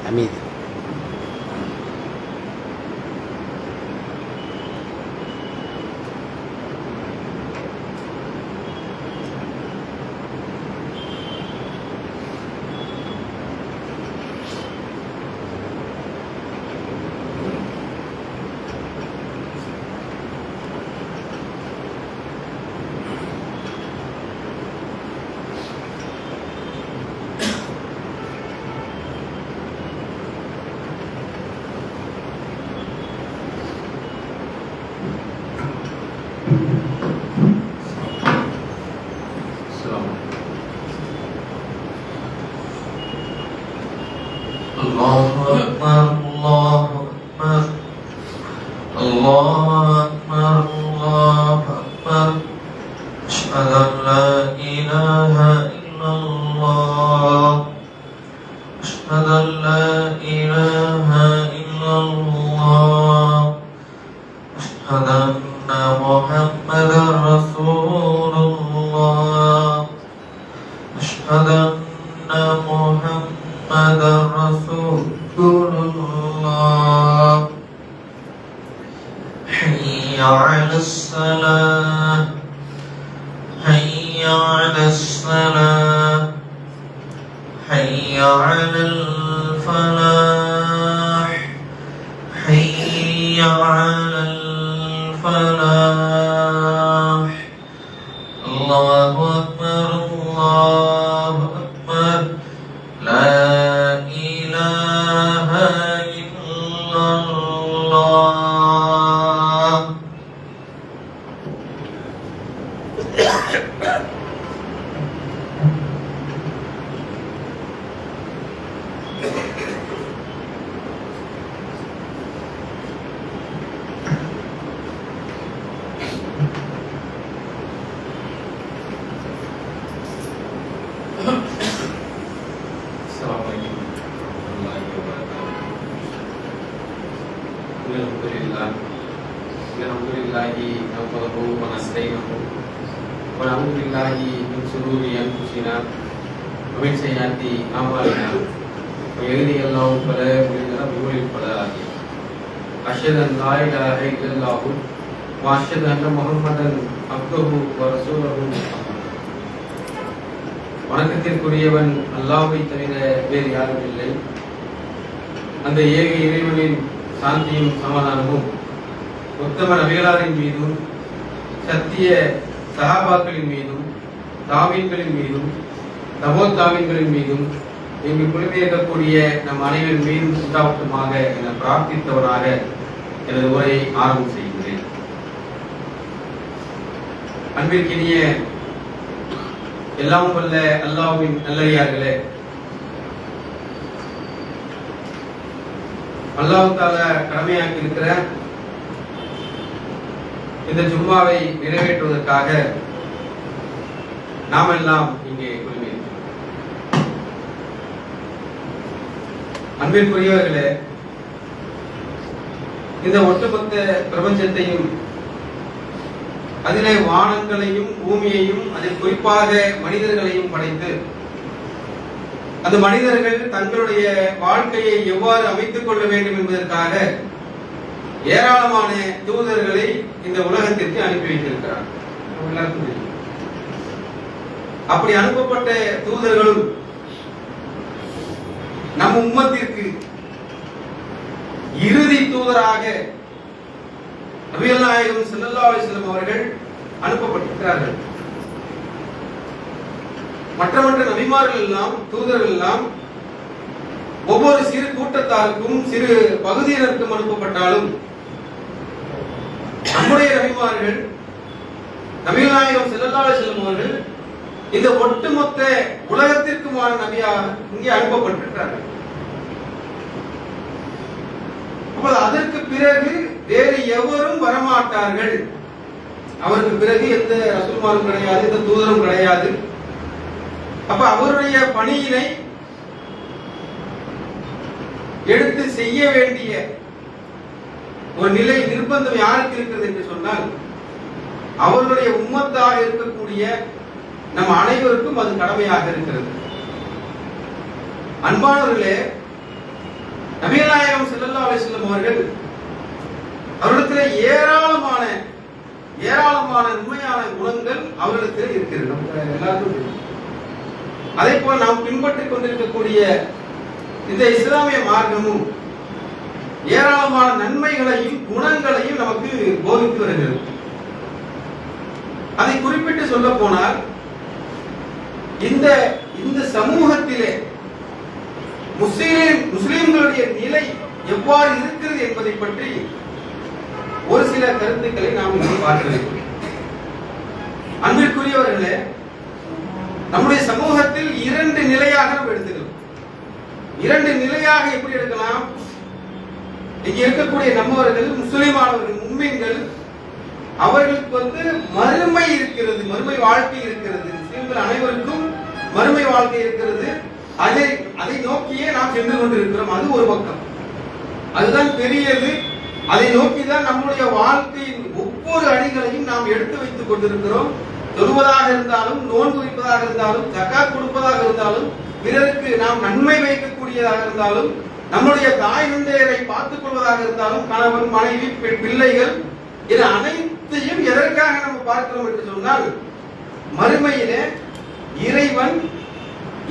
அமைதி. ونعوذ بالله من شرور انفسنا ومن سيئات اعمالنا من يهده الله فلا مضل له ومن يضلل فلا هادي له اشهد ان لا اله الا الله واشهد ان محمدا عبده ورسوله வணக்கத்திற்குரியவன் அல்லாஹ்வை தவிர வேறு யாரும் இல்லை. அந்த ஏக இறைவனின் சாந்தியும் சமாதானமும் உத்தம நபிகளாரின் மீதும் சத்திய சஹாபாக்களின் மீதும் தாவீன்களின் மீதும் தபோத்தாவீன்களின் மீதும் இங்கு குழுமியிருக்கக்கூடிய நம் அனைவரின் மீதும் உண்டாவட்டுமாக என பிரார்த்தித்தவனாக எனது உரையை ஆரம்பம் செய்கிறேன். அன்பிற்கினிய எல்லாம் வல்ல அல்லாஹ்வின் நல்லடியார்களே, அல்லாஹ் தஆலா கடமையாக்கி இருக்கிற இந்த ஜும்மாவை நிறைவேற்றுவதற்காக நாம் எல்லாம் இங்கே குழுமியிருக்கிறோம். அன்பிற்குரியவர்களே, இந்த ஒட்டுமொத்த பிரபஞ்சத்தையும் அதிலே வானங்களையும் பூமியையும் அதில் குறிப்பாக மனிதர்களையும் படைத்து அந்த மனிதர்கள் தங்களுடைய வாழ்க்கையை எவ்வாறு அமைத்துக் கொள்ள வேண்டும் என்பதற்காக ஏராளமான தூதர்களை இந்த உலகத்திற்கு அனுப்பி வைத்திருக்கிறார். அப்படி அனுப்பப்பட்ட தூதர்களும் நம் உம்மத்திற்கு இறுதி தூதராக நபிகள் நாயகம் ஸல்லல்லாஹு அலைஹி வஸல்லம் அவர்கள் அனுப்பப்பட்டிருக்கிறார்கள். மற்ற நபிமார்கள் எல்லாம் தூதர்கள் எல்லாம் ஒவ்வொரு சிறு கூட்டத்தாருக்கும் சிறு பகுதியினருக்கும் அனுப்பப்பட்டாலும் நம்முடைய நபிமார்கள் நபிகள் நாயகம் ஸல்லல்லாஹு அலைஹி வஸல்லம் அவர்கள் இந்த ஒட்டுமொத்த உலகத்திற்குமான நபியாக இங்கே அனுப்பப்பட்டிருக்கிறார்கள். அதற்கு பிறகு வேறு எவரும் வரமாட்டார்கள். அவருக்கு பிறகு எந்த ரசூல்மாரும் கிடையாது, எந்த தூதரும் கிடையாது. அப்ப அவருடைய பணியினை எடுத்து செய்ய வேண்டிய ஒரு நிலை நிர்பந்தம் யாருக்கு இருக்கிறது என்று சொன்னால் அவர்களுடைய உம்மத்தாக இருக்கக்கூடிய நம் அனைவருக்கும் அது கடமையாக இருக்கிறது. அன்பானவர்களே, நாயகம் ஸல்லல்லாஹு அலைஹி வஸல்லம் அவர்கள் அவரிடத்தில் ஏராளமான உண்மையான குணங்கள் அவரிடத்தில் இருக்கிறது. நமக்கு எல்லாருக்கும் தெரியும். அதே போல நாம் பின்பற்றிக் கொண்டிருக்கக்கூடிய இந்த இஸ்லாமிய மார்க்கமும் ஏராளமான நன்மைகளையும் குணங்களையும் நமக்கு போதித்து வருகிறது. அதை குறிப்பிட்டு சொல்ல போனால் இந்த சமூகத்திலே முஸ்லிம்களுடைய நிலை எவ்வாறு இருக்கிறது என்பதை பற்றி ஒரு சில கருத்துக்களை நாம் இங்கே பார்க்க வேண்டும். அன்பிற்குரியவர்களே, நம்முடைய சமூகத்தில் இரண்டு நிலையாக நாம் எடுத்துக்கலாம். இரண்டு நிலையாக எப்படி எடுக்கலாம்? இங்க இருக்கக்கூடிய நம்மவர்கள், முஸ்லிமானவர்கள், முஸ்லிம்கள், அவர்களுக்கு மறுமை இருக்கிறது, மறுமை வாழ்க்கை இருக்கிறது. முஸ்லிம்கள் அனைவருக்கும் மறுமை வாழ்க்கை இருக்கிறது. அதை நோக்கியே நாம் சென்று கொண்டிருக்கிறோம். அது ஒரு பக்கம், அதுதான் பெரியது. அதை நோக்கிதான் நம்முடைய வாழ்க்கையின் ஒவ்வொரு அடிகளையும் நாம் எடுத்து வைத்துக் கொண்டிருக்கிறோம். தொழுவதாக இருந்தாலும், நோன்பு வைப்பதாக இருந்தாலும், ஜகாத் கொடுப்பதாக இருந்தாலும், பிறருக்கு நாம் நன்மை வைக்கக்கூடியதாக இருந்தாலும், நம்முடைய தாய் தந்தையரை பார்த்துக் கொள்வதாக இருந்தாலும், கணவன் மனைவி பிள்ளைகள், இது அனைத்தையும் எதற்காக நம்ம பார்க்கிறோம் என்று சொன்னால், மறுமையிலே இறைவன்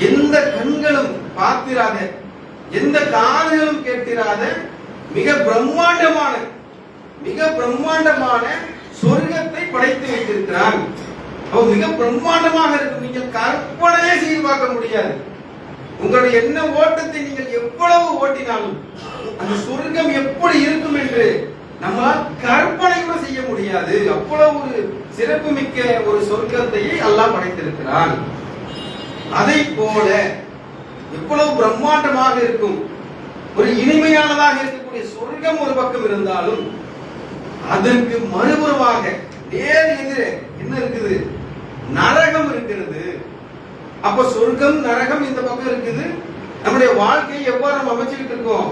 எந்த கண்களும் பார்த்திராத, எந்த காதுகளும் கேட்டிராத மிக பிரம்மாண்டமான சொர்க்கத்தை படைத்து வைத்திருக்கிறான். மிக பிரம்மாண்டமாக இருக்கும். நீங்கள் கற்பனையே செய்து பார்க்க முடியாது. உங்களுடைய எண்ண ஓட்டத்தை நீங்கள் எவ்வளவு ஓட்டினாலும் அந்த சொர்க்கம் எப்படி இருக்கும் என்று நம்மால் கற்பனை கூட செய்ய முடியாது. அவ்வளவு ஒரு சிறப்பு மிக்க ஒரு சொர்க்கத்தை அல்லாஹ் படைத்திருக்கிறான். அதை போல எவ்வளவு பிரம்மாண்டமாக இருக்கும், ஒரு இனிமையானதாக இருக்கக்கூடிய சொர்க்கம் ஒரு பக்கம் இருந்தாலும், அதற்கு மறுபுறமாக நேர் எதிரே என்ன இருக்குது? நரகம் இருக்கிறது. அப்ப சொர்க்கம் நரகம் இந்த பக்கம் இருக்குது. நம்முடைய வாழ்க்கையை எவ்வாறு நம்ம அமைச்சுக்கிட்டு இருக்கோம்?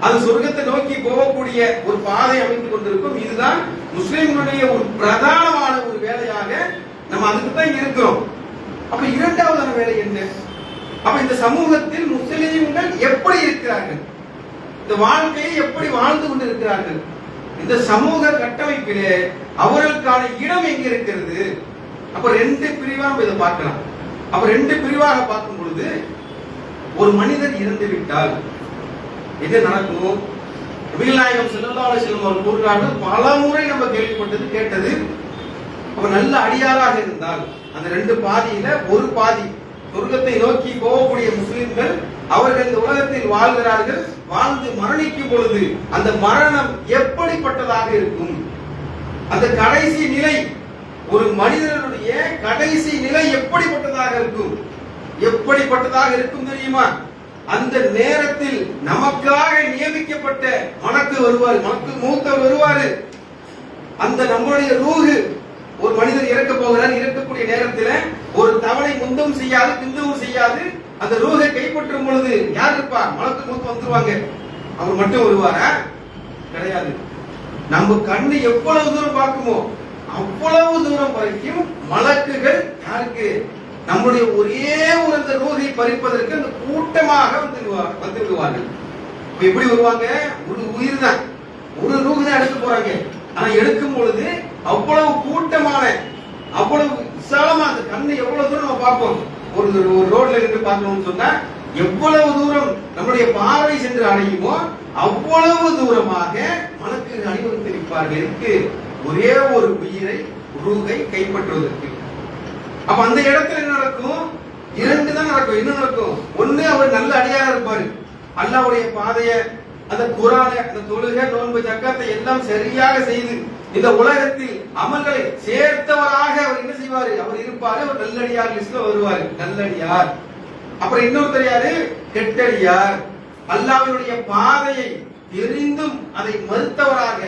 அது சொர்க்கத்தை நோக்கி போகக்கூடிய ஒரு பாதை அமைத்துக் கொண்டிருக்கும். இதுதான் முஸ்லிம்களுடைய ஒரு பிரதானமான ஒரு வேலையாக நம்ம அதுக்கு தான் இருக்கிறோம். அப்ப இரண்டாவதான வேலை என்ன? அப்ப இந்த சமூகத்தில் முஸ்லிம்கள் எப்படி இருக்கிறார்கள், இந்த வாழ்க்கையை எப்படி வாழ்ந்து கொண்டு இருக்கிறார்கள், இந்த சமூக கட்டமைப்பிலே அவர்களுக்கான இடம் எங்க இருக்கிறது? அப்ப ரெண்டு பிரிவா நம்ம இதை பார்க்கலாம். அப்ப ரெண்டு பிரிவாக பார்க்கும் பொழுது, ஒரு மனிதர் இறந்து விட்டால் என்ன நடக்கும்? நபிகள் நாயகம் ஸல்லல்லாஹு அலைஹி வஸல்லம் அவர்கள் கூறுகிறார்கள், பல முறை நம்ம கேள்விப்பட்டது கேட்டது. அப்ப நல்ல அடியாராக இருந்தால் அந்த ரெண்டு பாதியில ஒரு பாதி சொர்க்கத்தை நோக்கி போகக்கூடிய முஸ்லிம்கள், அவர்கள் இந்த உலகத்தில் வாழ்கிறார்கள். வாழ்ந்து மரணிக்கும் பொழுது அந்த மரணம் எப்படிப்பட்டதாக இருக்கும்? அந்த கடைசி நிலை, ஒரு மனிதனுடைய கடைசி நிலை எப்படிப்பட்டதாக இருக்கும்? எப்படிப்பட்டதாக இருக்கும் தெரியுமா? அந்த நேரத்தில் நமக்காக நியமிக்கப்பட்ட மலக்கு வருவார், மலக்கு மூத்தவர் வருவாரு. அந்த நம்முடைய ரூஹு, ஒரு மனிதர் இறக்க போகிறார், இறக்கக்கூடிய நேரத்தில் ஒரு தவணை முந்தவும் செய்யாது, பிந்தவும் செய்யாது. அந்த ரூஹை கைப்பற்றும் பொழுது யார் இருப்பா? மலக்கு மூத்து வந்துருவாங்க. அவர் மட்டும் வருவாரா? கிடையாது. நம்ம கண்ணு எவ்வளவு தூரம் பார்க்குமோ அவ்வளவு தூரம் வரைக்கும் மலக்குகள் யாருக்கு? நம்முடைய ஒரே ஒரு அந்த ரூஹை பறிப்பதற்கு அந்த கூட்டமாக வந்து விடுவார்கள். எப்படி வருவாங்க? ஒரு உயிர் தான், ஒரு ரூஹ் தான் எடுக்க போறாங்க. ஆனா எடுக்கும் பொழுது அவ்வளவு கூட்டமான, அவ்வளவு விசாலமா, அந்த கண்ணு எவ்வளவு தூரம் நம்ம பார்ப்போம். ஒரு ரோட்ல இருந்து பார்க்கணும்னு சொன்னா எவ்வளவு தூரம் நம்முடைய பார்வை சென்று அடையுமோ அவ்வளவு தூரமாக மலக்குகள் அணிவகுத்து நிற்பார்கள். ஒரே ஒரு உயிரை, ரூஹை கைப்பற்றுவதற்கு. அப்ப அந்த இடத்துல என்ன நடக்கும்? இரண்டு தான் நடக்கும். என்ன நடக்கும்? ஒண்ணு, அவர் நல்ல அடியாரா இருப்பாரு, அல்லாஹ்வுடைய பாதைய, அந்த குர்ஆனை, அந்த தொழுகை, நோன்பு, ஜக்காத்தை எல்லாம் சரியாக செய்து இந்த உலகத்தில் அமல்களை சேர்த்தவராக அவர் என்ன செய்வாரு? அவர் இருப்பாரு. அவர் நல்லடியார் லிஸ்ட்ல வருவாரு, நல்லடியார். அப்புறம் இன்னொருத்தர் யாரு? கெட்டடியார். அல்லாஹ்வுடைய பாதையை தெரிந்தும் அதை மறுத்தவராக.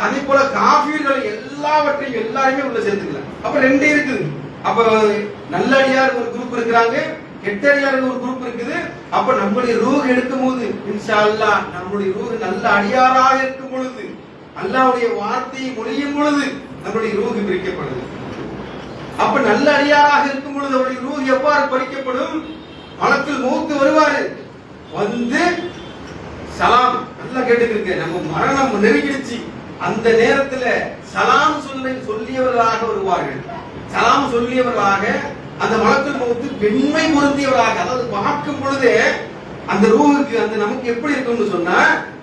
அதே போல காஃபிர்கள் எல்லாவற்றையும் எல்லாருமே உள்ள சேர்த்துக்கலாம். அப்ப ரெண்டு இருக்குது. அப்ப நல்லடியார் ஒரு குரூப் இருக்கிறாங்க, கெட்டடியார் ஒரு குரூப் இருக்குது. அப்ப நம்முடைய ரூஹ் எடுக்கும் போது இன்ஷா அல்லாஹ் நம்முடைய ரூஹ் நல்ல அடியாராக இருக்கும் பொழுது, அல்லாஹ்வுடைய வார்த்தையை மொழியும் பொழுது நம்முடைய ரூஹ் பிரிக்கப்படுது. அப்ப நல்ல அடியாராக இருக்கும் பொழுது அவருடைய ரூஹ் எவ்வாறு பறிக்கப்படும்? மலக்குல் மௌத் வருவாரு, வந்து சலாம் கேட்டுக்கிட்டு நம்ம மரணம் நெருங்கிடுச்சு, அந்த நேரத்துல சலாம் சொல்லியவர்களாக வருவார்கள். சலாம் சொல்லியவர்களாக அந்த மலக்குல் மௌத் வெண்மை பொருந்தியவராக, அதாவது பார்க்கும் பொழுதே அந்த ரூஹுக்கு அந்த நமக்கு எப்படி இருக்கும்னு சொன்னா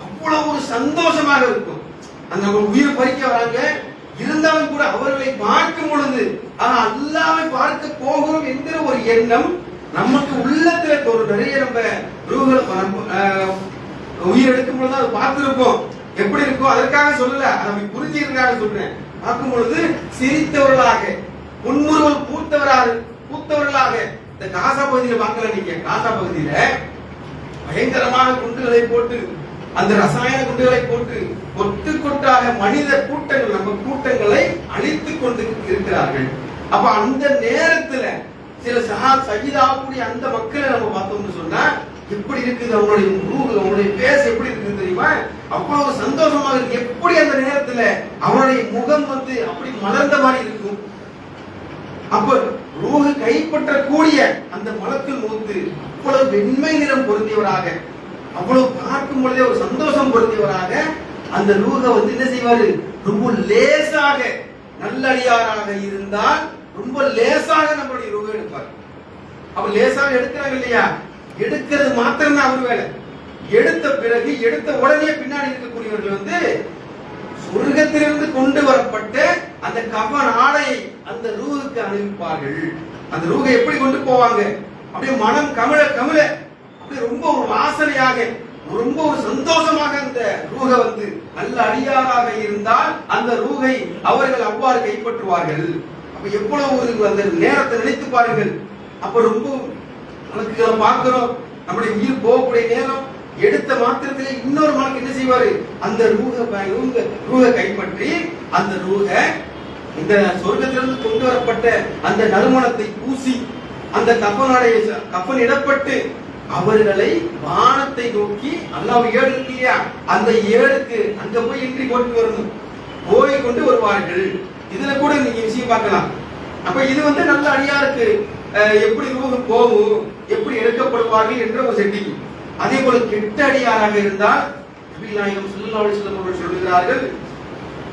அவ்வளவு ஒரு சந்தோஷமாக இருக்கும். அந்த நம்ம உயிர் பறிக்க வராங்க இருந்தாலும் கூட அவர்களை பார்க்கும் பொழுது அல்லாஹ்வை பார்க்க போகிறோம் என்கிற ஒரு எண்ணம் நமக்கு உள்ளத்துல ஒரு நிறைய நம்ம உயிர் எடுக்கும் பொழுது அதை பார்த்திருப்போம். எப்படி இருக்கும் அதற்காக சொல்லல, அதை புரிஞ்சுக்கிறதுக்காக சொல்றேன். பார்க்கும் பொழுது சிரித்தவர்களாக, புன்முறுவல் பூத்தவர்களாக இந்த காசா பகுதியில் பார்க்கல. நீங்க காசா பகுதியில பயங்கரமாக குண்டுகளை போட்டு, அந்த ரசாயன குண்டுகளை போட்டு கொட்டு கொட்டாக மனித கூட்டங்கள், நம்ம கூட்டங்களை அழித்துக் கொண்டு இருக்கிறார்கள். அப்ப அந்த நேரத்துல சில சகிதாக்கூடிய அந்த மக்களை நம்ம பார்த்தோம்னு சொன்னா எப்படி இருக்குது அவங்களுடைய ரூஹ், அவங்களுடைய பேஸ் எப்படி இருக்குது தெரியுமா? அவ்வளவு சந்தோஷமாக இருக்கு. எப்படி அந்த நேரத்துல அவருடைய முகம் அப்படி மலர்ந்த மாதிரி இருக்கும். அப்ப ரூஹ் கைப்பற்றக்கூடிய அந்த மலக்குல் மௌத் அவ்வளவு வெண்மை நிறம் பொருந்தியவராக, அவ்வளவு பார்க்கும் பொழுதே ஒரு சந்தோஷம் பொருந்தியவராக அந்த ரூஹ என்ன செய்வாரு? ரொம்ப லேசாக, நல்லடியாராக இருந்தால் ரொம்ப லேசாக நம்மளுடைய ரூஹ எடுப்பார். அப்ப லேசாக எடுக்கிறாங்க இல்லையா, எடுக்கிறது மாத்திரம் தான் அவர் வேலை. எடுத்த பிறகு எடுத்த உடனே பின்னாடி இருக்கக்கூடியவர்கள் சொர்க்கத்திலிருந்து கொண்டு வரப்பட்ட அந்த கஃபன் ஆடையை அந்த ரூஹுக்கு அணிவிப்பார்கள். அந்த ரூஹை எப்படி கொண்டு போவாங்க? அப்படியே மனம் கமல கமல அப்படியே ரொம்ப ஒரு வாசனையாக, ரொம்ப ஒரு சந்தோஷமாக அந்த ரூஹை நல்ல அடியாராக இருந்தால் அந்த ரூஹை அவர்கள் அவ்வாறு கைப்பற்றுவார்கள். அப்ப எவ்வளவு ஒரு அந்த நேரத்தை நினைத்து பாருங்கள். அப்ப ரொம்ப நமக்கு பார்க்கிறோம், நம்முடைய உயிர் போகக்கூடிய நேரம் எடுத்த மாத்திரத்திலே இன்னொரு மலக்கு என்ன செய்வாரு? அந்த ரூஹ கைப்பற்றி அந்த ரூஹ இந்த சொர்க்கத்திலிருந்து கொண்டு வரப்பட்ட அந்த நறுமணத்தை பூசி அந்த கஃபன் இடப்பட்டு அவர்களை வானத்தை நோக்கி, அல்லாஹ் 7 இருக்கு இல்லையா, அந்த 7க்கு அங்க போய் என்ட்ரி போட்டு வரணும், போய் கொண்டு வருவார்கள். இதுல கூட நீங்க விஷயம் பார்க்கலாம். அப்ப இது நல்ல அடியாருக்கு எப்படி ரூஹ் போகும், எப்படி எடுக்கப்படுவார்கள் என்ற ஒரு செட்டிங். அதே போல கெட்ட அடியாராக இருந்தால் நபி நாயகம் ஸல்லல்லாஹு அலைஹி வஸல்லம் அவர்கள் சொல்கிறார்கள்,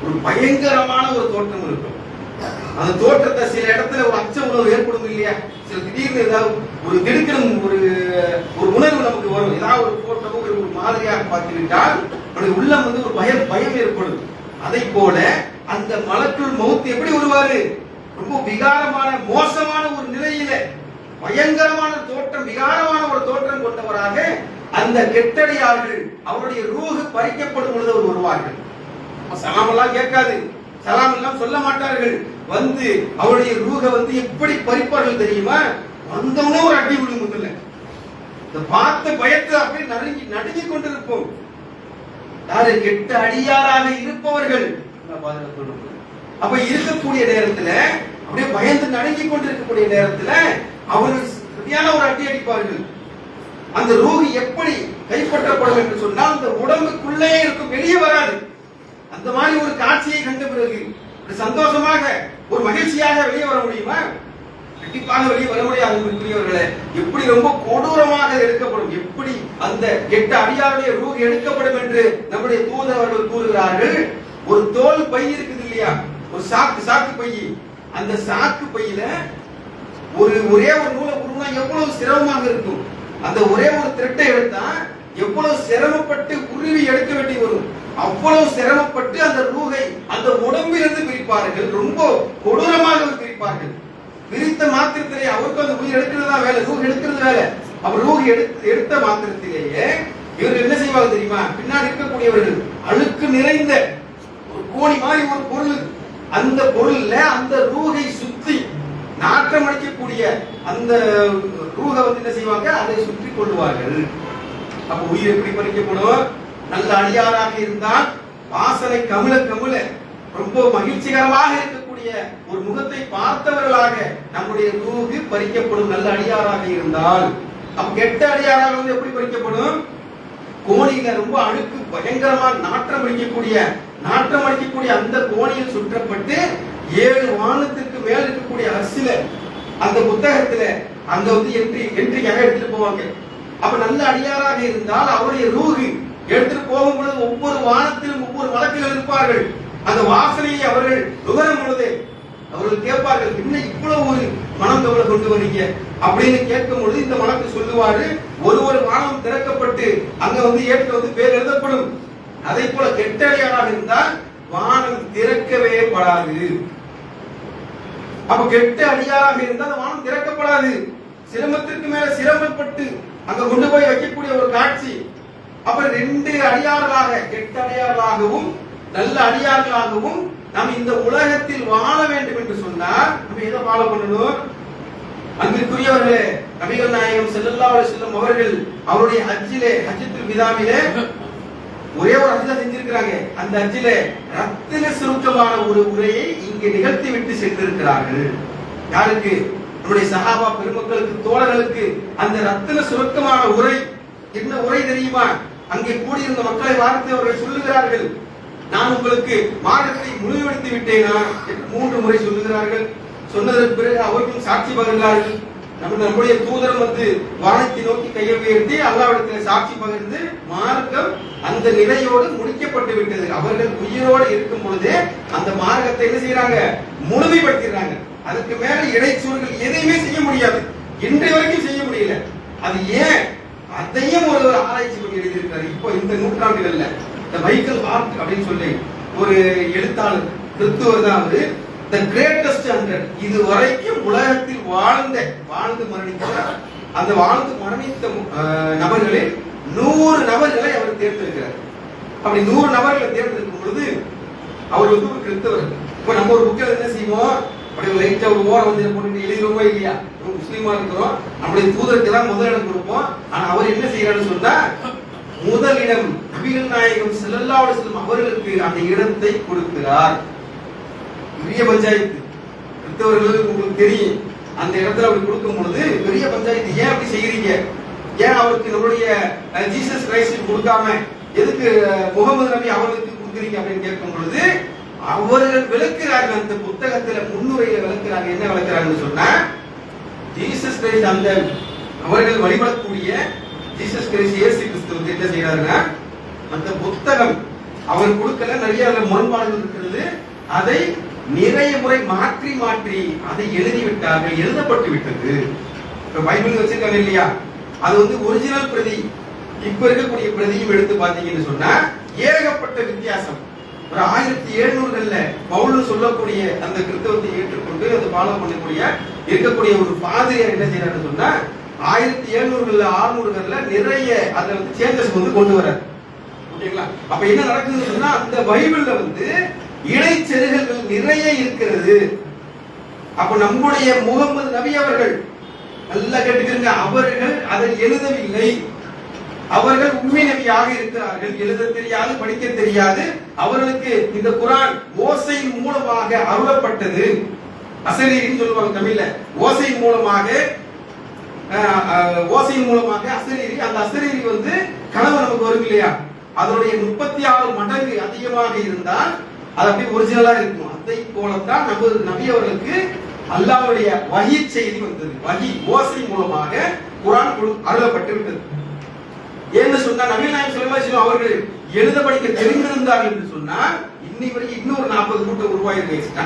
ஒரு பயங்கரமான ஒரு தோற்றம் இருக்கும். அந்த தோற்றத்தை சில இடத்துல ஒரு அச்ச உணர்வு ஏற்படும் இல்லையா, சில திடீர்னு ஏதாவது ஒரு திடுக்கிடும் ஒரு உணர்வு நமக்கு வரும். ஏதாவது ஒரு போட்டோ ஒரு மாதிரியாக பார்த்துவிட்டால் நம்முடைய உள்ளம் ஒரு பயம் ஏற்படும். அதை போல அந்த மலக்குல் மௌத் எப்படி வருவாரு? ரொம்ப விகாரமான மோசமான ஒரு நிலையில பயங்கரமான தோற்றம், விகாரமான ஒரு தோற்றம் கொண்டவராக அந்த கெட்டடியார்கள் அவருடைய ரூஹ் பறிக்கப்படும் பொழுது அவர் வருவார்கள். சலாம் எல்லாம் கேட்காது, சலாம் எல்லாம் சொல்ல மாட்டார்கள். அவருடைய ரூஹ எப்படி பறிப்பார்கள் தெரியுமா? வந்தவனே ஒரு அடி விழுங்குதில்ல, இந்த பார்த்த பயத்தை அப்படியே நடுங்கி கொண்டிருப்போம். யாரு? கெட்ட அடியாராக இருப்பவர்கள். அப்ப இருக்கக்கூடிய நேரத்துல அப்படியே பயந்து நடுங்கி கொண்டிருக்கக்கூடிய நேரத்துல அவர்கள் சரியான ஒரு அடி அடிப்பார்கள். அந்த ரூஹ் எப்படி கைப்பற்றப்படும் என்று சொன்னால் அந்த உடம்புக்குள்ளே இருக்கும், வெளியே வராது. அந்த மாதிரி ஒரு காட்சியை கண்ட பிறகு சந்தோஷமாக ஒரு மகிழ்ச்சியாக வெளியே வர முடியுமா? கண்டிப்பாக வெளியே வர முடியாது. எப்படி ரொம்ப கொடூரமாக எடுக்கப்படும், எப்படி அந்த கெட்ட அடியாருடைய ரூஹ் எடுக்கப்படும் என்று நம்முடைய தூதர் அவர்கள் கூறுகிறார்கள். ஒரு தோல் பை இருக்குது இல்லையா, ஒரு சாக்கு பை. அந்த சாக்கு பையில ஒரே ஒரு நூலை உருவா எவ்வளவு சிரமமாக இருக்கும். அந்த ஒரே ஒரு த்ரெட்டை எடுத்தா எவ்வளவு சிரமப்பட்டு உருவி எடுக்க வேண்டி வரும். அவ்வளவு சிரமப்பட்டு அந்த ரூஹை அந்த உடம்பிலிருந்து பிரிப்பார்கள். ரொம்ப கொடூரமாக பிரிப்பார்கள். பிரித்த மாத்திரத்திலே அவருக்கு அந்த உயிர் எடுக்கிறது தான் வேலை, ரூஹ் எடுக்கிறது வேலை. அவர் ரூஹ் எடுத்த மாத்திரத்திலேயே இவர்கள் என்ன செய்வாங்க தெரியுமா? பின்னாடி இருக்கக்கூடியவர்கள் அழுக்கு நிறைந்த ஒரு கோணி மாதிரி ஒரு பொருள், அந்த பொருள்ல அந்த ரூஹை சுத்தி நாற்றம் அடிக்கக்கூடிய அந்த ரூஹ என்ன செய்வாங்க? அதை சுற்றி கொள்வார்கள். அப்ப உயிர் எப்படி பறிக்கப்படும்? நல்ல அடியாராக இருந்தால் வாசனை கமல கமல ரொம்ப மகிழ்ச்சிகரமாக இருக்கக்கூடிய ஒரு முகத்தை பார்த்தவர்களாக நம்முடைய ரூஹ் பறிக்கப்படும். நல்ல அடியாராக இருந்தால். அப்ப கெட்ட அடியாராக எப்படி பறிக்கப்படும்? கோணியில ரொம்ப அழுக்கு பயங்கரமா நாற்றம் அடிக்கக்கூடிய அந்த கோணியில் சுற்றப்பட்டு 7 வானத்திற்கு மேல் இருக்கக்கூடிய அரிசில அந்த புத்தகத்துல அங்க என்ட்ரிக்காக எடுத்துட்டு போவாங்க. அப்ப நல்ல அடியாராக இருந்தால் அவருடைய ரூஹ் எடுத்துட்டு போகும்பொழுது ஒவ்வொரு வானத்திலும் ஒவ்வொரு மலக்குகள் இருப்பார்கள். அந்த வாசனையை அவர்கள் நுகரும் பொழுது அவர்கள் கேட்பார்கள், என்ன இவ்வளவு ஒரு மனம் கவலை கொண்டு வரீங்க அப்படின்னு கேட்கும் பொழுது இந்த மலக்கு சொல்லுவாரு, ஒரு வானம் திறக்கப்பட்டு அங்க ஏற்று பேர் எழுதப்படும். அதை போல கெட்டடியாராக இருந்தால் வானம் திறக்கவே படாது. அப்ப கெட்ட அடியாராக இருந்தால் வானம் திறக்கப்படாது. சிரமத்திற்கு மேல சிரமப்பட்டு அங்க கொண்டு போய் வைக்கக்கூடிய ஒரு காட்சி. அப்ப 2 அடியார்களாக, கெட்ட அடியார்களாகவும் நல்ல அடியார்களாகவும் நாம் இந்த உலகத்தில் வாழ வேண்டும் என்று சொன்னால் நம்ம எதை ஃபாலோ பண்ணணும்? அன்பிற்குரியவர்களே, நபிகள் நாயகம் ஸல்லல்லாஹு அலைஹி வஸல்லம் அவர்கள் அவருடைய ஹஜ்ஜத்துல் விதாவிலே ஒரே ஒரு ஹஜ்ஜை செஞ்சிருக்கிறாங்க. அந்த ஹஜ்ஜிலே ரத்தின சுருக்கமான ஒரு உரையை இங்கே நிகழ்த்தி விட்டு சென்றிருக்கிறார்கள். யாருக்கு? நம்முடைய சஹாபா பெருமக்களுக்கு, தோழர்களுக்கு. அந்த ரத்தின சுருக்கமான உரை என்ன உரை தெரியுமா? அங்கே கூடியிருந்த மக்களை பார்த்து அவர்கள் சொல்லுகிறார்கள், நான் உங்களுக்கு மார்க்கத்தை முழுமைப்படுத்தி விட்டேனா என்று 3 முறை சொல்லுகிறார்கள். சொன்னதற்கு பிறகு அவர்களும் சாட்சி பகிர்ந்தார்கள். நம்முடைய தூதர் வானத்தை நோக்கி கையை உயர்த்தி அல்லாஹ்விடத்தில் சாட்சி பகிர்ந்து மார்க்கம் அந்த நிலையோடு முடிக்கப்பட்டு விட்டது. அவர்கள் உயிரோடு இருக்கும் பொழுதே அந்த மார்க்கத்தை என்ன செய்யறாங்க? முழுமைப்படுத்திடுறாங்க. அதுக்கு மேல இடைச்சூழல்கள் எதையுமே செய்ய முடியாது. இன்றைய வரைக்கும் செய்ய முடியல. அது ஏன்? அதையும் ஒரு ஆராய்ச்சி பண்ணி எழுதியிருக்காரு. இப்போ இந்த நூற்றாண்டுகள்ல இந்த மைக்கேல் ஹார்ட் அப்படின்னு சொல்லி ஒரு எழுத்தாளர், கிறிஸ்துவர் தான் அவரு. The greatest 100 இது வரைக்கும் உலகத்தில் வாழ்ந்து மரணித்த நபர்களில் 100 நபர்களை அவர் தேர்ந்தெடுக்கிறார். அப்படி 100 நபர்களை தேர்ந்தெடுக்கும் பொழுது அவர் ஒரு கிறிஸ்தவர். இப்ப நம்ம ஒரு புக்கில் என்ன செய்வோம்? அப்படி லைட்டா ஒரு ஓரம் போட்டு எழுதிடுவோமா இல்லையா? முஸ்லீமா இருக்கிறோம், நம்முடைய தூதருக்கு தான் முதலிடம் கொடுப்போம். ஆனா அவர் என்ன செய்யறாருன்னு சொன்னா, முதலிடம் நபிகள் நாயகம் ஸல்லல்லாஹு அலைஹி வஸல்லம் அவர்களுக்கு அந்த இடத்தை கொடுக்கிறார். பெரிய பஞ்சாயத்து. கிறிஸ்தவர்கள் உங்களுக்கு தெரியும், அந்த இடத்துல அப்படி கொடுக்கும் பொழுது பெரிய பஞ்சாயத்து. ஏன் அப்படி செய்யறீங்க? ஏன் அவருக்கு நம்மளுடைய ஜீசஸ் கிரைஸ்ட் கொடுக்காம எதுக்கு முகமது நபி அவர்களுக்கு கொடுக்குறீங்க அப்படின்னு கேட்கும் பொழுது அவர்கள் விளக்குறார்கள். அந்த புத்தகத்துல முன்னுரையில விளக்குறாங்க. என்ன விளக்குறாங்கன்னு சொன்னா, ஜீசஸ் கிரைஸ்ட் அந்த அவர்கள் வழிபடக்கூடிய ஜீசஸ் கிரைஸ்ட் இயேசு கிறிஸ்து என்ன செய்யறாருன்னா, அந்த புத்தகம் அவர் கொடுக்கல, நிறைய முரண்பாடுகள் இருக்கிறது. அதை நிறைய முறை மாற்றி அதை எழுதிவிட்டார்கள், எழுதப்பட்டு விட்டது. இப்ப பைபிள் வச்சிருக்காங்க இல்லையா, அது ஒரிஜினல் பிரதி. இப்ப இருக்கக்கூடிய பிரதியும் எடுத்து பாத்தீங்கன்னு சொன்னா ஏகப்பட்ட வித்தியாசம். ஒரு 1700கள்ல பவுல் சொல்லக்கூடிய அந்த கிறிஸ்தவத்தை ஏற்றுக்கொண்டு அதை ஃபாலோ பண்ணக்கூடிய இருக்கக்கூடிய ஒரு பாதிரியார் என்ன செய்யறாருன்னு சொன்னா 1700கள்ல 600கள்ல நிறைய அதுல சேஞ்சஸ் கொண்டு வர்றாரு. ஓகேங்களா? அப்ப என்ன நடக்குதுன்னு சொன்னா, அந்த பைபிள்ல இடைச்செருகல்கள் நிறைய இருக்கிறது. அப்ப நம்முடைய முகமது நபி அவர்கள் நல்லா கேட்டுக்கிறீங்க, அவர்கள் அதை எழுதவில்லை. அவர்கள் உண்மை நபியாக இருக்கிறார்கள். எழுத தெரியாது, படிக்க தெரியாது. அவர்களுக்கு இந்த குர்ஆன் ஓசையின் மூலமாக அருளப்பட்டது. அசரீரின்னு சொல்லுவாங்க தமிழ்ல. ஓசையின் மூலமாக அசரீரி. அந்த அசரீரி கனவு நமக்கு வரும் இல்லையா, அதனுடைய 36 மடங்கு அதிகமாக இருந்தால் அது அப்படியே ஒரிஜினலா இருக்கும். அதை போலத்தான் நபி அவர்களுக்கு அல்லாஹ்வுடைய வஹி செய்தி வந்தது. வஹி ஓசை மூலமாக குர்ஆன் அருளப்பட்டு விட்டது. ஏன்னு சொன்னா, நபி நாயகம் ஸல்லல்லாஹு அலைஹி வஸல்லம் அவர்கள் எழுத படிக்க தெரிந்திருந்தார்கள் என்று சொன்னால் இன்னைக்கு வரைக்கும் இன்னொரு 40 கூட்டம் உருவாகி எக்ஸ்ட்ரா.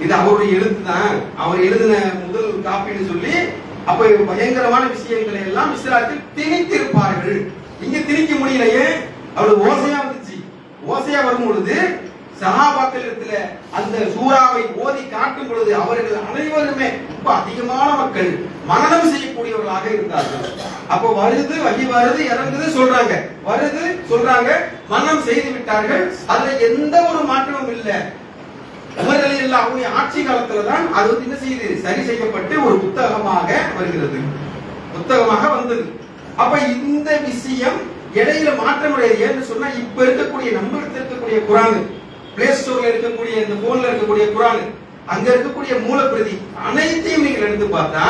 இது அவருடைய எழுத்து தான், அவர் எழுதின முதல் காப்பின்னு சொல்லி அப்ப பயங்கரமான விஷயங்களை எல்லாம் இஸ்லாத்தில் திணித்திருப்பார்கள். இங்க திணிக்க முடியலையே, அவளுக்கு ஓசையா வந்துச்சு. ஓசையா வரும் பொழுது சஹாபாக்களிடத்துல அந்த சூறாவை ஓதி காட்டும் பொழுது அவர்கள் அனைவருமே ரொம்ப அதிகமான மக்கள் மனனம் செய்யக்கூடியவர்களாக இருந்தார்கள். அப்போ வருது, வகி வருது, இறங்குது சொல்றாங்க, வருது சொல்றாங்க, மனனம் செய்து விட்டார்கள். அதுல எந்த ஒரு மாற்றமும் இல்லை. அவர்கள் எல்லாம் அவருடைய ஆட்சி காலத்துல தான் அது என்ன செய்யுது, சரி செய்யப்பட்டு ஒரு புத்தகமாக வருகிறது, புத்தகமாக வந்தது. அப்ப இந்த விஷயம் இடையில மாற்றம் கிடையாது. ஏன்னு சொன்னா, இப்ப இருக்கக்கூடிய நம்ம இருக்கக்கூடிய குர்ஆன், பிளே ஸ்டோர்ல இருக்கக்கூடிய இந்த போன்ல இருக்கக்கூடிய குர்ஆன், அங்க இருக்கக்கூடிய மூலப்பிரதி அனைத்தையும் நீங்கள் எடுத்து பார்த்தா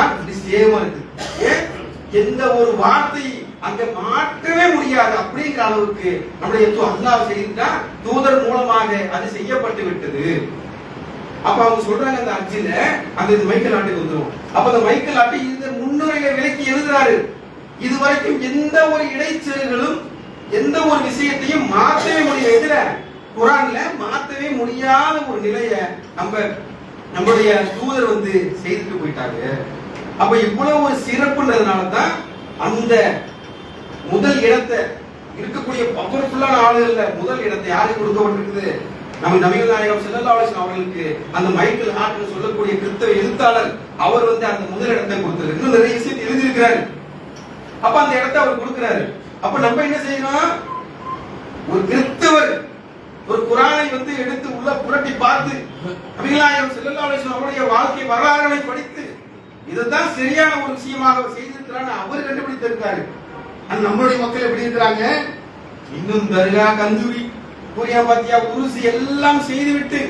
சேமா இருக்கு. எந்த ஒரு வார்த்தை அங்க மாற்றவே முடியாது. அப்படிங்கிற அளவுக்கு நம்முடைய அல்லாஹ் செய்தா தூதர் மூலமாக அது செய்யப்பட்டு விட்டது. அப்ப அவங்க சொல்றாங்க, அந்த அஞ்சில அந்த மைக்கேல் ஆட்டுக்கு வந்துரும். அப்ப அந்த மைக்கேல் ஆட்டு இந்த முன்னுரையை விலக்கி எழுதுறாரு. இதுவரைக்கும் எந்த ஒரு இடைச்செருகளும் எந்த ஒரு விஷயத்தையும் மாற்றவே முடியும். எதுல? குர்ஆன்ல மாற்றவே முடியாத ஒரு நிலையை நம்மளுடைய தூதர் செய்துட்டு போயிட்டாங்க. அப்ப இவ்வளவு ஒரு சிறப்புன்றதுனால தான் அந்த முதல் இடத்தை இருக்கக்கூடிய பவர்ஃபுல்லான ஆளுகள்ல முதல் இடத்தை யாருக்கு கொடுக்கப்பட்டிருக்குது? நம்ம நபிகள் நாயகம் ஸல்லல்லாஹு அலைஹி வஸல்லம் அவர்களுக்கு அந்த மைக்கேல் ஹார்ட்னு சொல்லக்கூடிய கிறிஸ்தவ எழுத்தாளர் அவர் அந்த முதல் இடத்தை கொடுத்தாரு. இன்னும் நிறைய விஷயத்தை எழுதியிருக்கிறாரு. அப்ப அந்த இடத்தை அவர் கொடுக்கிறாரு. அப்ப நம்ம என்ன செய்யணும்? ஒரு கிறிஸ்தவர் ஒரு குர்ஆனை எடுத்து உள்ள புரட்டி பார்த்து நபிகள் நாயகம் ஸல்லல்லாஹு அலைஹி வஸல்லம் அவருடைய வாழ்க்கை வரலாறுகளை படித்து இதுதான் சரியான ஒரு விஷயமாக செய்திருக்கிறான்னு அவர் கண்டுபிடித்திருக்காரு. நம்மளுடைய மக்கள் எப்படி இருக்கிறாங்க? இன்னும் தர்கா, கந்தூரி, பூரியா, பாத்தியா, உருசு எல்லாம் செய்துவிட்டு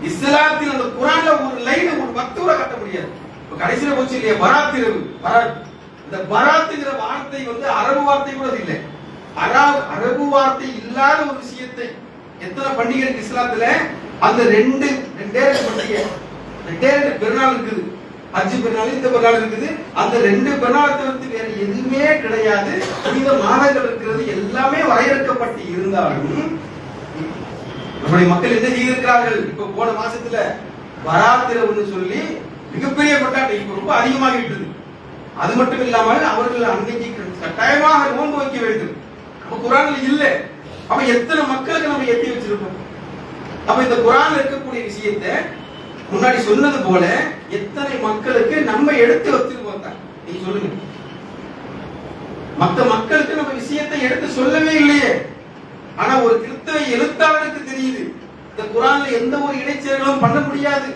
இஸ்லாத்தில் அந்த குர்ஆன்ல ஒரு லைன் ஒரு மக்தூரா கட்ட முடியாது. இப்ப கடைசியில போச்சு இல்லையா பராத் இரவு. பராத், இந்த பராத்ங்கிற வார்த்தை அரபு வார்த்தை கூட இல்லை. அரபு வார்த்தை இல்லாத ஒரு விஷயத்தை எத்தனை பண்டிகை இருக்கு இஸ்லாத்துல? அந்த ரெண்டே பண்டிகை, ரெண்டே பெருநாள் இருக்குது. ஹஜ் பெருநாள், இந்த பெருநாள் இருக்குது. அந்த ரெண்டு பெருநாளை தவிர்த்து வேற எதுவுமே கிடையாது. புனித மாதங்கள் இருக்கிறது. எல்லாமே வரையறுக்கப்பட்டு இருந்தாலும் நம்முடைய மக்கள் என்ன செய்திருக்கிறார்கள்? இப்ப போன மாசத்துல பராத்திரவுன்னு சொல்லி மிகப்பெரிய கொண்டாட்டம் இப்ப ரொம்ப அதிகமாகிவிட்டது. அது மட்டும் இல்லாமல் அவர்கள் அன்னைக்கு கட்டாயமாக நோன்பு வைக்க வேண்டும். அப்ப குர்ஆன்ல இல்ல. அப்ப எத்தனை மக்களுக்கு நம்ம எத்தி வச்சிருக்கோம்? அப்ப இந்த குர்ஆன்ல இருக்கக்கூடிய விஷயத்தை முன்னாடி சொன்னது போல எத்தனை மக்களுக்கு நம்ம எடுத்து வச்சிருக்கோம்? நீங்க சொல்லுங்க. மற்ற மக்களுக்கு நம்ம விஷயத்தை எடுத்து சொல்லவே இல்லையே. ஆனா ஒரு கிறிஸ்தவ எழுத்தாளருக்கு தெரியுது இந்த குர்ஆன்ல எந்த ஒரு இடைச்செருகளும் பண்ண முடியாது.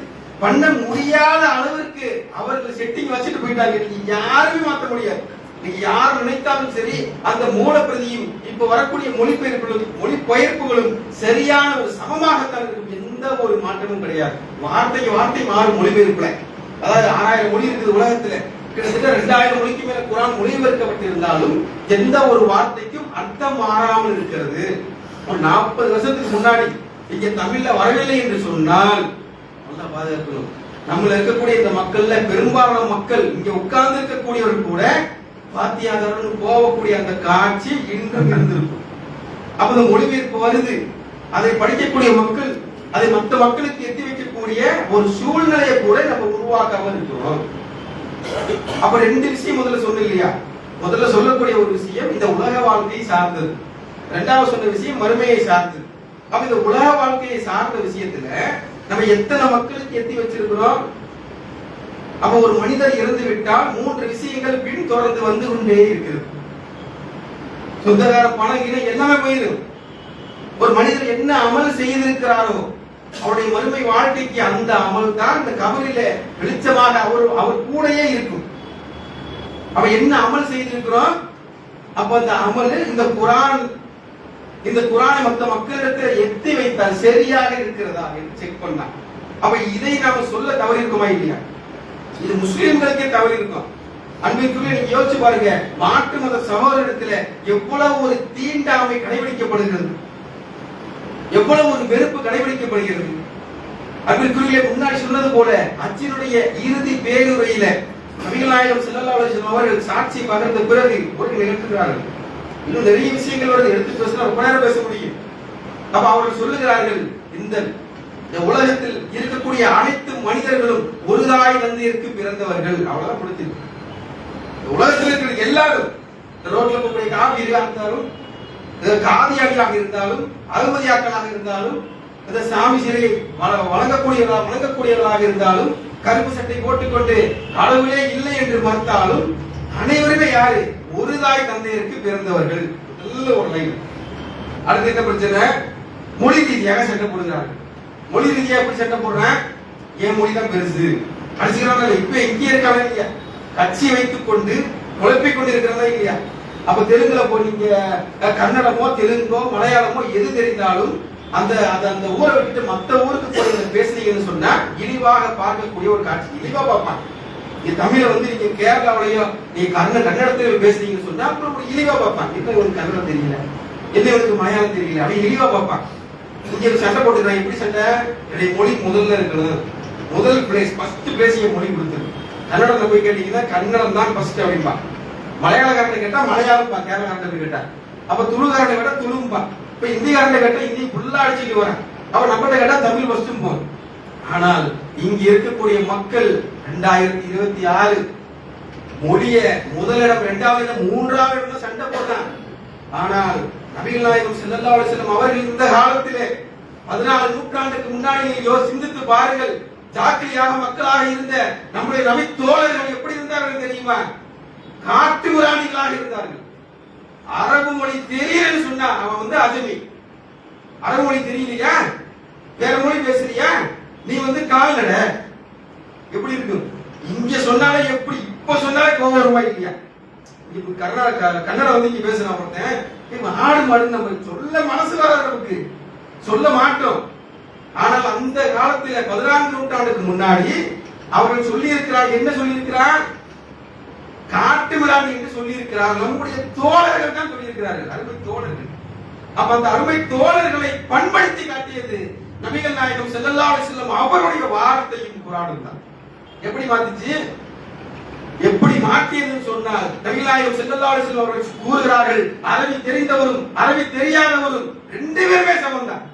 பண்ண முடியாத அளவிற்கு அவர்கள் செட்டிங் வச்சுட்டு போயிட்டாங்க. நீங்க யாருமே மாற்ற முடியாது. நீங்க யார் நினைத்தாலும் சரி அந்த மூல பிரதியும் இப்ப வரக்கூடிய மொழிபெயர்ப்புகளும் சரியான ஒரு சமமாகத்தான் இருக்கும். எந்த ஒரு மாற்றமும் கிடையாது. வார்த்தைக்கு வார்த்தை மாறும் மொழிபெயர்ப்புல. அதாவது 6000 மொழி இருக்குது உலகத்துல. கிட்டத்தட்ட 2000 மொழிக்கு மேல குர்ஆன் மொழிபெயர்க்கப்பட்டிருந்தாலும் எந்த ஒரு வார்த்தைக்கும் அர்த்தம் மாறாமல் இருக்கிறது. ஒரு 40 வருஷத்துக்கு முன்னாடி இங்க தமிழ்ல வரவில்லை என்று சொன்னால் நல்லா பாதுகாக்கணும். நம்மள இருக்கக்கூடிய இந்த மக்கள்ல பெரும்பாலான மக்கள் இங்க உட்கார்ந்து இருக்கக்கூடியவர்கள் கூட பாத்தியாதவர்கள் போகக்கூடிய அந்த காட்சி இன்றும் இருந்திருக்கும். அப்ப இந்த மொழிபெயர்ப்பு வருது. அதை படிக்கக்கூடிய மக்கள் அதை மற்ற மக்களுக்கு எத்தி வைக்கக்கூடிய ஒரு சூழ்நிலையை கூட நம்ம உருவாக்காம இருக்கிறோம். அப்ப ரெண்டு விஷயம் முதல்ல சொன்ன இல்லையா? முதல்ல சொல்லக்கூடிய ஒரு விஷயம் இந்த உலக வாழ்க்கையை சார்ந்தது. இரண்டாவது சொன்ன விஷயம் மறுமையை சார்ந்தது. அப்ப இந்த உலக வாழ்க்கையை சார்ந்த விஷயத்துல நம்ம எத்தனை மக்களுக்கு எத்தி வச்சிருக்கிறோம்? அப்ப ஒரு மனிதர் இறந்து விட்டால் 3 விஷயங்கள் பின் தொடர்ந்து வந்து கொண்டே இருக்கிறது. சொந்தக்கார பணம் எல்லாமே போயிடும். ஒரு மனிதர் என்ன அமல் செய்திருக்கிறாரோ அவருடைய மறுமை வாழ்க்கைக்கு அந்த அமல் தான் இந்த கபரில வெளிச்சமாக அவர் கூடயே இருக்கும். அவ என்ன அமல் செய்திருக்கிறோம்? அப்ப அந்த அமல் இந்த குர்ஆனை மற்ற மக்களிடத்தில் எத்தி வைத்தால் சரியாக இருக்கிறதா என்று செக் பண்ணா. அப்ப இதை நாம சொல்ல தவறி இருக்குமா இல்லையா? இது முஸ்லிம்களுக்கே தவறி இருக்கும். அன்பிற்குரிய நீங்க யோசிச்சு பாருங்க. மாற்று மத சகோதரத்துல எவ்வளவு ஒரு தீண்டாமை கடைபிடிக்கப்படுகிறது, எவ்வளவு ஒரு வெறுப்பு கடைபிடிக்கப்படுகிறது. அன்பிற்குரிய முன்னாடி சொன்னது போல அச்சினுடைய இறுதி பேருரையில நபிகள் நாயகம் ஸல்லல்லாஹு அலைஹி வஸல்லம் அவர்கள் சாட்சி பகிர்ந்த பிறகு ஒரு நிகழ்த்துகிறார்கள். இன்னும் நிறைய விஷயங்கள் வருது, எடுத்து பேசினா ரொம்ப நேரம் பேச முடியும். அப்ப அவர்கள் சொல்லுகிறார்கள், இந்த உலகத்தில் இருக்கக்கூடிய அனைத்து மனிதர்களும் ஒரு தாய் தந்தையருக்கு பிறந்தவர்கள். அவ்வளவுதான் கொடுத்திருக்கு. உலகத்தில் இருக்கிற எல்லாரும் ரோட்ல போகக்கூடிய காவிரியாக இருந்தாலும், காதியாடியாக இருந்தாலும், அகமதியாக்களாக இருந்தாலும், இந்த சாமி சிலை வணங்கக்கூடியவர்களாக இருந்தாலும், கருப்பு சட்டை போட்டுக்கொண்டு கடவுளே இல்லை என்று மறுத்தாலும் அனைவருமே யாரு? ஒரு தாய் தந்தையருக்கு பிறந்தவர்கள். நல்ல ஒரு லைன். அடுத்து என்ன பிரச்சனை? மொழி ரீதியாக சட்டை போடுகிறார்கள். மொழி ரீதியாக எப்படி சட்டை போடுறேன்? என் மொழி தான் பெருசு அடிச்சுக்கிறாங்க. இப்ப இங்கே இருக்காங்க இல்லையா? கட்சி வைத்துக் கொண்டு குழப்பிக் கொண்டு இருக்கிறதா இல்லையா? அப்ப தெலுங்குல போனீங்க, கன்னடமோ தெலுங்கோ மலையாளமோ எது தெரிந்தாலும் அந்த அந்த ஊரை விட்டு மற்ற ஊருக்கு போய் பேசுறீங்கன்னு சொன்னா இழிவாக பார்க்கக்கூடிய ஒரு காட்சி. இழிவா பார்ப்பாங்க. நீங்க தமிழ நீங்க கேரளாவிலையோ நீங்க கன்னடத்துல பேசுறீங்கன்னு சொன்னா அப்புறம் ஒரு இழிவா பார்ப்பாங்க. என்ன ஒரு கன்னடம் தெரியல, என்ன ஒரு மலையாளம் தெரியல, அப்படி இழிவா பார்ப்பாங்க. இங்க சண்டை போட்டுக்கிறாங்க. எப்படி சண்டை? என்னுடைய மொழி முதல்ல இருக்கணும், முதல் பிளேஸ், ஃபர்ஸ்ட் பிளேஸ் என் மொழி கொடுத்துரு. கன்னடத்துல போய் கேட்டீங்கன்னா கன்னடம் தான் ஃபர்ஸ்ட் அப்படின்பா. மலையாளக்காரன் கேட்டா மலையாளம், கேரளாக்காரன் கேட்டா அப்ப துளுகாரனை விட துளும்பா. இப்ப இந்திக்காரனை கேட்டா இந்தி ஃபுல்லா அடிச்சுட்டு வரேன். அப்ப நம்மகிட்ட கேட்டா தமிழ் ஃபர்ஸ்டும் போகும். ஆனால் இங்க இருக்கக்கூடிய மக்கள் 2026 மொழிய முதலிடம், இரண்டாவது இடம், மூன்றாவது இடம் சண்டை போடுறாங்க. ஆனால் நபிகள் நாயகம் ஸல்லல்லாஹு அலைஹி வஸல்லம் அவர்கள் இந்த காலத்திலே 14 நூற்றாண்டுக்கு முன்னாடி சிந்தித்து பாருங்கள். ஜாக்கிரியாக மக்களாக இருந்த நம்முடைய நபி தோழர்கள் எப்படி இருந்தார்கள் தெரியுமா? காட்டு மிராணிகளாக இருந்தார்கள். அரபு மொழி தெரியலன்னு சொன்னா அவன் வந்து அஜமி. அரபு மொழி தெரியலையா, வேற மொழி பேசுறியா, நீ வந்து கால்நட. எப்படி இருக்கும் இங்க சொன்னாலே, எப்படி இப்ப சொன்னாலே கோவம் வருமா இல்லையா? இப்ப கன்னடம் வந்து இங்க பேசுறான் ஒருத்தன், ஆடு மாடு நம்ம சொல்ல மனசு வராது, நமக்கு சொல்ல மாட்டோம். ஆனால் அந்த காலத்தில் 14 நூற்றாண்டுக்கு முன்னாடி அவர்கள் சொல்லி இருக்கிறார். என்ன சொல்லி இருக்கிறார்? காட்டு மிராணி என்று சொல்லி இருக்கிறார். நம்முடைய தோழர்கள் தான் சொல்லி இருக்கிறார்கள், அருமை தோழர்கள். அப்ப அந்த அருமை தோழர்களை பண்படுத்தி காட்டியது நபிகள் நாயகம் ஸல்லல்லாஹு அலைஹி வஸல்லம் அவருடைய வார்த்தையும் குர்ஆனும் தான். எப்படி மாத்திச்சு, எப்படி மாற்றியதுன்னு சொன்னால் நபிகள் நாயகம் ஸல்லல்லாஹு அலைஹி வஸல்லம் அவர்கள் கூறுகிறார்கள், அரபி தெரிந்தவரும் அரபி தெரியாதவரும் ரெண்டு பேருமே சமம் தான்.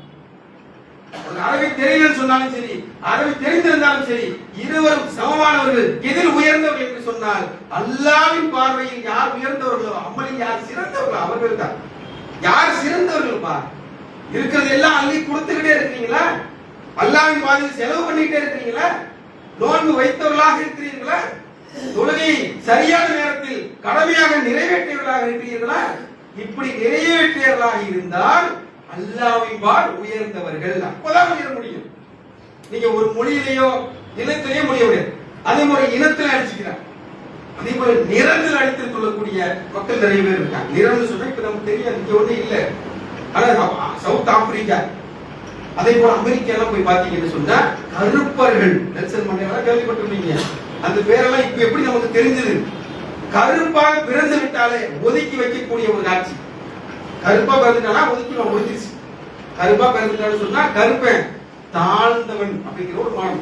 அரபி தெரியலன்னு சொன்னாலும் சரி, அரபி தெரிந்திருந்தாலும் சரி, இருவரும் சமமானவர்கள். எதில் உயர்ந்தவர்கள் என்று சொன்னால் அல்லாஹ்வின் பார்வையில் யார் உயர்ந்தவர்களோ, அமலில் யார் சிறந்தவர்களோ அவர்கள் தான். யார் சிறந்தவர்கள் பா? இருக்கிறது எல்லாம் அள்ளி கொடுத்துக்கிட்டே இருக்கீங்களா? அல்லாஹ்வின் பாதையில் செலவு பண்ணிட்டே இருக்கீங்களா? நோன்பு வைத்தவர்களாக இருக்கிறீர்களா? தொழுகை சரியான நேரத்தில் கடமையாக நிறைவேற்றியவர்களாக இருக்கிறீர்களா? இப்படி நிறைவேற்றியவர்களாக இருந்தால் அல்லாஹ்வின் பால் உயர்ந்தவர்கள். அப்பதான் உயர முடியும். நீங்க ஒரு மொழியிலேயோ இனத்திலேயோ முடிய முடியாது. அதே மாதிரி இனத்தில் அடிச்சுக்கிறார், அதே போல நிறத்தில் அடித்துக் கொள்ளக்கூடிய மக்கள் நிறைய பேர் இருக்காங்க. நிறம்னு சொன்னா இப்ப நமக்கு தெரியாது, இங்க ஒண்ணு இல்ல. ஆனா சவுத் ஆப்பிரிக்கா, அதே போல அமெரிக்கா எல்லாம் போய் பாத்தீங்கன்னு சொன்னா கருப்பர்கள், நெல்சன் மண்டேலா கேள்விப்பட்டிருப்பீங்க. அந்த பேரெல்லாம் இப்ப எப்படி நமக்கு தெரிஞ்சது? கருப்பாக பிறந்து விட்டாலே ஒதுக்கி வைக்கக்கூடிய ஒரு காட்சி. கருப்பா பிறந்துட்டானா ஒதுக்கிடுவான், ஒதுக்கிடுச்சு. கருப்பா பிறந்துட்டான்னு சொன்னா கருப்பன் தாழ்ந்தவன் அப்படிங்கிற ஒரு மனம்,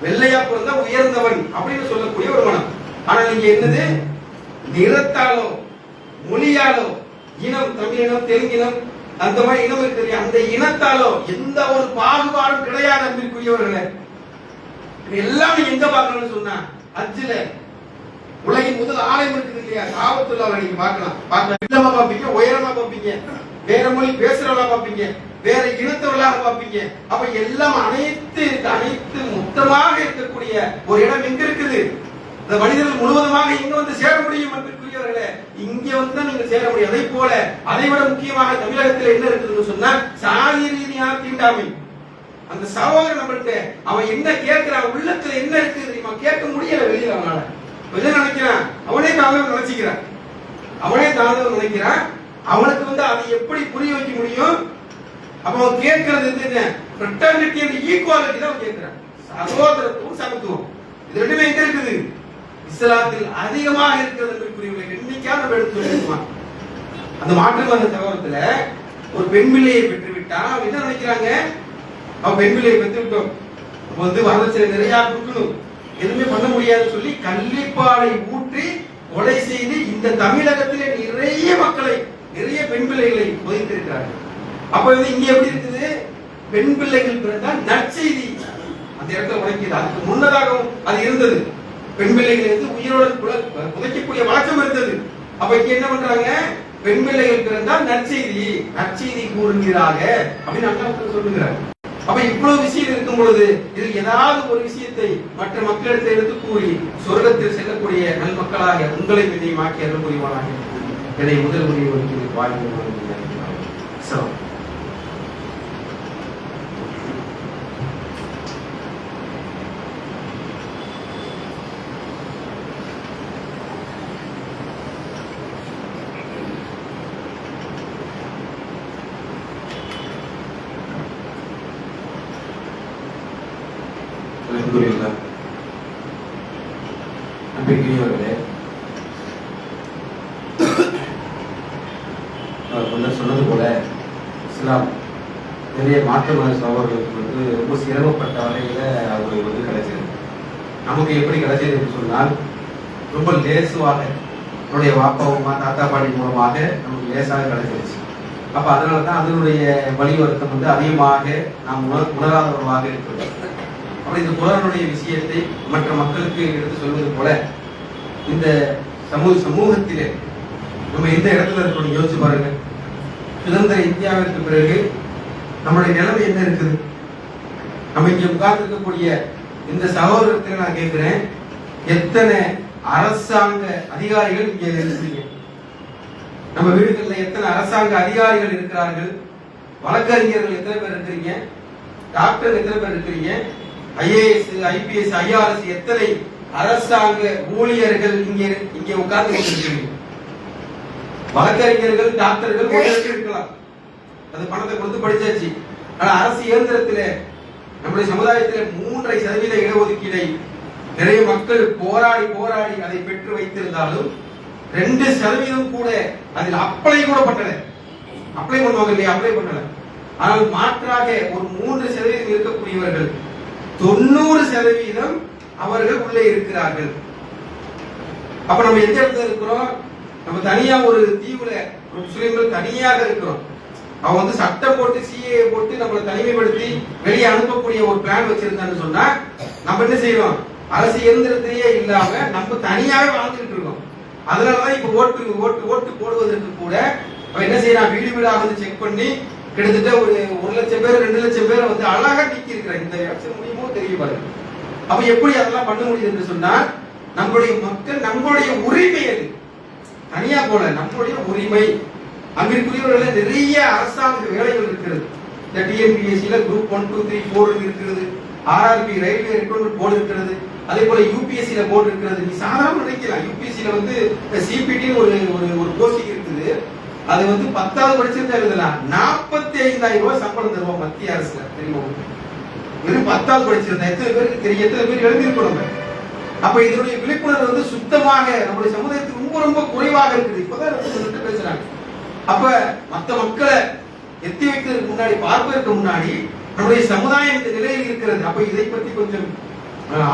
வெள்ளையா பிறந்தா உயர்ந்தவன் அப்படின்னு சொல்லக்கூடிய ஒரு மனம். ஆனா நீங்க என்னது, நிறத்தாலோ மொழியாலோ, இனம், தமிழினம், தெலுங்கினம், அந்த மாதிரி இனம் இருக்கிற அந்த இனத்தாலோ எந்த ஒரு பாகுபாடும் கிடையாது. அன்பிற்குரியவர்களே, எல்லாம் எங்க பார்க்கணும்னு சொன்னா ஹஜ்ஜில உலகின் முதல் ஆலயம் இருக்குது இல்லையா, காபத்துல்லாஹ் நீங்க பார்க்கலாம். இல்லமா பார்ப்பீங்க, உயரமா பார்ப்பீங்க, வேற மொழி பேசுறவங்களா பார்ப்பீங்க, வேற இனத்தவர்களாக பார்ப்பீங்க. அப்ப எல்லாம் அனைத்து மொத்தமாக இருக்கக்கூடிய ஒரு இடம் எங்க இருக்குது? இந்த மனிதர்கள் முழுவதுமாக இங்க வந்து சேர முடியும். அன்பிற்குரியவர்களே, இங்க வந்து தான் நீங்க சேர முடியும். அதே போல அதை விட முக்கியமாக தமிழகத்தில் என்ன இருக்குதுன்னு சொன்னா சாதி ரீதியாக தீண்டாமை. அந்த சகோதரன் நம்மள்கிட்ட அவன் என்ன கேட்கிறான், உள்ளத்துல என்ன இருக்கு தெரியுமா? கேட்க முடியல வெளியில. அவனால என்ன நினைக்கிறான்? அவனே தாழ்ந்தவன் நினைச்சுக்கிறான், அவனே தாழ்ந்தவன் நினைக்கிறான். அவனுக்கு வந்து அதை எப்படி புரிய வைக்க முடியும்? அப்ப அவன் கேட்கறது என்ன? ஃப்ரெட்டர்னிட்டி அண்ட் ஈக்குவாலிட்டி தான் அவன் கேட்கிறான். சகோதரத்துவம், சமத்துவம், இது ரெண்டுமே எங்க இருக்குது? இஸ்லாத்தில் அதிகமாக இருக்கிறது. என்னைக்காவது நம்ம எடுத்து சொல்லிருக்குமா? அந்த மாற்று மத சகோதரத்துல ஒரு பெண் பிள்ளையை பெற்று விட்டா என்ன நினைக்கிறாங்க? அவன் பெண் பிள்ளையை பெற்று விட்டோம், வந்து வரதட்சணை நிறைய கொடுக்கணும், எதுவுமே பண்ண முடியாதுன்னு சொல்லி கள்ளிப்பாலை ஊற்றி கொலை செய்து இந்த தமிழகத்திலே நிறைய மக்களை, நிறைய பெண் பிள்ளைகளை புதைத்திருக்கிறார்கள். அப்ப வந்து இங்க எப்படி இருக்குது? பெண் பிள்ளைகள் பிறந்தால் நற்செய்தி அந்த இடத்துல உடைக்குது. அதுக்கு முன்னதாகவும் அது இருந்தது. பெண் பிள்ளைகள் வந்து உயிரோடு புதைக்கக்கூடிய வழக்கம் இருந்தது. அப்ப இங்க என்ன பண்றாங்க? பெண் பிள்ளைகள் பிறந்தால் நற்செய்தி, நற்செய்தி கூறுகிறாங்க அப்படின்னு அல்லாஹ் சொல்லுகிறார். அப்ப இவ்வளவு விஷயம் இருக்கும் பொழுது இதில் ஏதாவது ஒரு விஷயத்தை மற்ற மக்களிடத்தை எடுத்து கூறி சொர்க்கத்தில் செல்லக்கூடிய நல் மக்களாக உங்களை என்னையும் ஆக்கி அருள் புரிவானாக. என்னை முதல் முறையை ஒதுக்கி வாழ்க்கை அன்பிற்குரியவர்களே, சொன்னது போல இஸ்லாம் நிறைய மாற்று மத சகோதரர்களுக்கு வந்து ரொம்ப சிரமப்பட்ட வகையில அவங்களுக்கு வந்து கிடைச்சது. நமக்கு எப்படி கிடைச்சது என்று சொன்னால் ரொம்ப லேசுவாக நம்முடைய வாப்பா அம்மா தாத்தா பாட்டி மூலமாக நமக்கு லேசாக கிடைச்சிருச்சு. அப்ப அதனால தான் அதனுடைய வழி வருத்தம் வந்து அதிகமாக நாம் உணராதவர்களாக இருக்கிறோம். அப்ப இந்த குர்ஆனுடைய விஷயத்தை மற்ற மக்களுக்கு எடுத்து சொல்வது போல இந்த சமூகத்திலே நம்ம எந்த இடத்துல இருக்கணும் யோசிச்சு பாருங்க. சுதந்திர இந்தியாவிற்கு பிறகு நம்மளுடைய நிலைமை என்ன இருக்குது? நம்ம இங்க உட்கார்ந்து இருக்கக்கூடிய இந்த சகோதரத்தில் நான் கேட்கிறேன், எத்தனை அரசாங்க அதிகாரிகள் இங்க இருக்கிறீங்க? நம்ம வீடுகள்ல எத்தனை அரசாங்க அதிகாரிகள் இருக்கிறார்கள்? வழக்கறிஞர்கள் எத்தனை பேர் இருக்கிறீங்க? டாக்டர் எத்தனை பேர் இருக்கிறீங்க? ஐஏஎஸ், ஐபிஎஸ், ஐஆர்எஸ் எத்தனை அரசாங்க ஊழியர்கள் இங்க உட்கார்ந்து இருக்கிறீங்க? வழக்கறிஞர்கள், டாக்டர்கள் இருக்கலாம், அது பணத்தை கொடுத்து படிச்சாச்சு. ஆனா அரசு இயந்திரத்தில நம்முடைய சமுதாயத்தில் 3.5% இடஒதுக்கீடை நிறைய மக்கள் போராடி போராடி அதை பெற்று வைத்திருந்தாலும் 2% கூட அதில் அப்ளை கூட பண்ணல. அப்ளை பண்ணுவாங்க இல்லையா? அப்ளை பண்ணல. ஆனால் மாற்றாக ஒரு 3% இருக்கக்கூடியவர்கள் 90% அவர்கள் உள்ளே இருக்கிறார்கள். அப்ப நம்ம எந்த இடத்துல இருக்கிறோம்? நம்ம தனியா ஒரு தீவுல முஸ்லிம்கள் தனியாக இருக்கிறோம். அவன் வந்து சட்டம் போட்டு சிஏ போட்டு நம்மளை தனிமைப்படுத்தி வெளியே அனுப்பக்கூடிய ஒரு பிளான் வச்சிருந்தான்னு சொன்னா நம்ம என்ன செய்யறோம்? அரசு இயந்திரத்திலேயே இல்லாம நம்ம தனியாவே வாழ்ந்துட்டு இருக்கோம். அதனாலதான் இப்ப ஓட்டு போடுவதற்கு கூட அவன் என்ன செய்யறான்? வீடு வீடாக வந்து செக் பண்ணி கிட்டத்தட்ட ஒரு 1 லட்சம் பேர் 2 லட்சம் பேரை வந்து அழகா நீக்கி இருக்கிறான். இந்த ஆட்சி முடியுமோ தெரிய பாருங்க. அப்ப எப்படி அதெல்லாம் பண்ண முடியுது என்று சொன்னால் நம்முடைய மக்கள், நம்மளுடைய உரிமை, அது தனியா போல நம்முடைய உரிமை. அங்கிருக்கிறவர்கள் நிறைய அரசாங்க வேலைகள் இருக்கிறது. இந்த டிஎன்பிஎஸ்சில குரூப் 1, 2, 3, 4 இருக்கிறது. ஆர்ஆர்பி ரயில்வே ரெக்ரூட்மெண்ட் போர்டு இருக்கிறது. அதே போல யூபிஎஸ்சில போர்டு இருக்கிறது. நீ சாதாரண நினைக்கலாம், யூபிஎஸ்சில வந்து சிபிடி ஒரு போஸ்டிங் இருக்குது. அது வந்து 10வது படிச்சிருந்தா எழுதலாம். 45,000 ரூபாய் சம்பளம் தருவோம் மத்திய அரசுல, தெரியுமா? வெறும் 10வது படிச்சிருந்தா எத்தனை பேருக்கு தெரியும்? எத்தனை பேர் எழுதியிருக்கணும்? அப்ப இதனுடைய விழிப்புணர்வு வந்து சுத்தமாக நம்முடைய சமுதாயத்துக்கு ரொம்ப ரொம்ப குறைவாக இருக்குது. இப்பதான் பேசுறாங்க. அப்ப மற்ற மக்களை எத்தி வைக்கிறதுக்கு முன்னாடி, பார்ப்பதற்கு முன்னாடி நம்முடைய சமுதாயம் இந்த நிலையில் இருக்கிறது. அப்ப இதை பற்றி கொஞ்சம்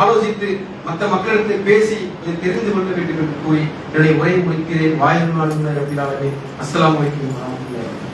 ஆலோசித்து மற்ற மக்களிடத்தை பேசி தெரிந்து கொள்ள வேண்டும் என்று கூறி என்னுடைய உரையை முடிக்கிறேன். வாயிலும் அஸ்ஸலாமு அலைக்கும் வரஹ்மத்துல்லாஹி